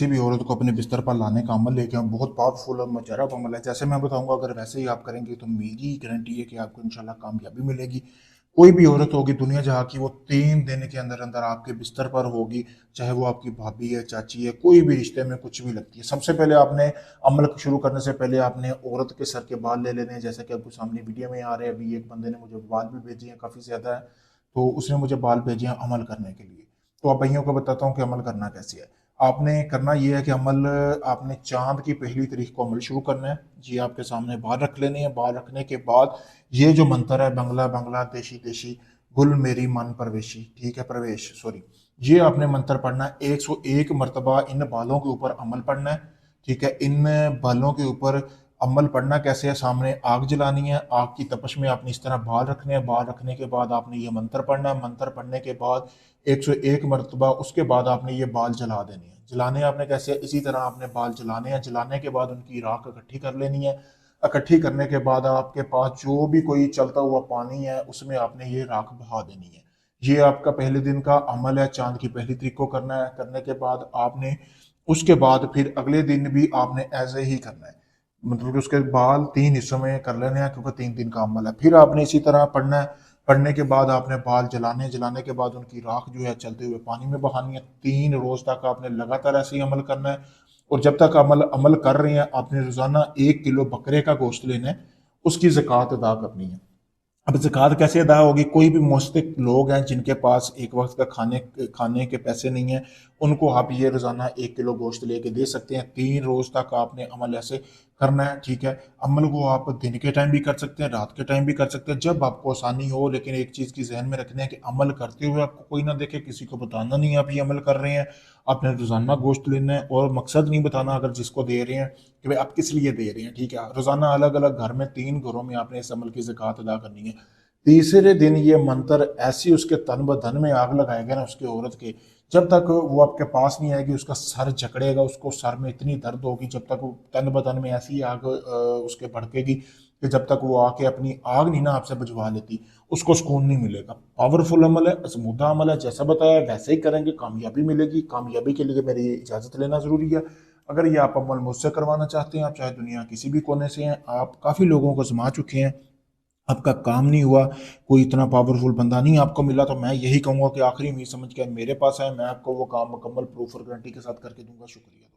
किसी भी औरत को अपने बिस्तर पर लाने का अमल लेके आऊँ, बहुत पावरफुल और मुजरब अमल है। जैसे मैं बताऊंगा, अगर वैसे ही आप करेंगे तो मेरी गारंटी है कि आपको इंशाल्लाह कामयाबी मिलेगी। कोई भी औरत होगी दुनिया जहाँ की, वो 3 दिन के अंदर अंदर आपके बिस्तर पर होगी। चाहे वो आपकी भाभी है, चाची है, कोई भी रिश्ते में कुछ भी लगती है। सबसे पहले आपने अमल शुरू करने से पहले आपने औरत के सर के बाल ले लेने हैं। जैसे कि आपको सामने वीडियो में आ रहे हैं, अभी एक बंदे ने मुझे बाल भी भेजे हैं, काफ़ी ज़्यादा है, तो उसने मुझे बाल भेजे हैं अमल करने के लिए। तो अब भाइयों को बताता हूँ कि अमल करना कैसे है। आपने करना ये है कि अमल, आपने चांद की पहली तारीख को अमल शुरू करना है। जी आपके सामने बाल रख लेने हैं। बाल रखने के बाद ये जो मंत्र है, बंगला बंगला देशी देशी गुल मेरी मन प्रवेशी, ठीक है, प्रवेश सॉरी, ये आपने मंत्र पढ़ना है 101 मरतबा। इन बालों के ऊपर अमल पढ़ना है, ठीक है। इन बालों के ऊपर अमल पढ़ना कैसे है, सामने आग जलानी है, आग की तपश में आपने इस तरह बाल रखने हैं। बाल रखने के बाद आपने ये मंत्र पढ़ना है। मंत्र पढ़ने के बाद 101 मरतबा, उसके बाद आपने ये बाल जला देने हैं। जलाने आपने कैसे, इसी तरह आपने बाल जलाने हैं। जलाने के बाद उनकी राख इकट्ठी कर लेनी है। इकट्ठी करने के बाद आपके पास जो भी कोई चलता हुआ पानी है, उसमें आपने ये राख बहा देनी है। ये आपका पहले दिन का अमल है, चांद की पहली तारीख को करना है। करने के बाद आपने उसके बाद फिर अगले दिन भी आपने ऐसे ही करना है। मतलब कि उसके बाल 3 हिस्सों में कर लेने हैं, क्योंकि 3 दिन का अमल है। फिर आपने इसी तरह पढ़ना है। पढ़ने के बाद आपने बाल जलाने, जलाने के बाद उनकी राख जो है चलते हुए पानी में बहानी है। 3 रोज तक आपने लगातार ऐसे ही अमल करना है। और जब तक अमल अमल कर रहे हैं, आपने रोजाना 1 किलो बकरे का गोश्त लेना है, उसकी ज़कात अदा करनी है। अब ज़कात कैसे अदा होगी? कोई भी मुस्तक लोग हैं जिनके पास एक वक्त का खाने खाने के पैसे नहीं हैं, उनको आप ये रोज़ाना 1 किलो गोश्त लेके दे सकते हैं। 3 रोज़ तक आपने अमल ऐसे करना है, ठीक है। अमल को आप दिन के टाइम भी कर सकते हैं, रात के टाइम भी कर सकते हैं, जब आपको आसानी हो। लेकिन एक चीज़ की जहन में रखना है कि अमल करते हुए आपको कोई ना देखे, किसी को बताना नहीं है आप ये अमल कर रहे हैं। आपने रोज़ाना गोश्त लेना है, और मकसद नहीं बताना अगर जिसको दे रहे हैं कि भाई आप किस लिए दे रहे हैं, ठीक है। रोज़ाना अलग अलग घर में 3 घरों में आपने इस अमल की ज़कात अदा करनी है। तीसरे दिन ये मंत्र ऐसी उसके तन बदन में आग लगाएगा ना, उसकी औरत के, जब तक वो आपके पास नहीं आएगी उसका सर जकड़ेगा, उसको सर में इतनी दर्द होगी, जब तक वो तन बदन में ऐसी आग उसके भड़केगी कि जब तक वो आके अपनी आग नहीं ना आपसे बुझवा लेती, उसको सुकून नहीं मिलेगा। पावरफुल अमल है, असमुद्दा अमल है, जैसा बताया वैसे ही करेंगे, कामयाबी मिलेगी। कामयाबी के लिए मेरी इजाज़त लेना ज़रूरी है। अगर ये आप अमल मुझसे करवाना चाहते हैं, आप चाहे दुनिया किसी भी कोने से हैं, आप काफ़ी लोगों को आजमा चुके हैं, आपका काम नहीं हुआ, कोई इतना पावरफुल बंदा नहीं आपको मिला, तो मैं यही कहूँगा कि आखिरी उम्मीद समझ के मेरे पास आए, मैं आपको वो काम मुकम्मल प्रूफ और गारंटी के साथ करके दूंगा। शुक्रिया।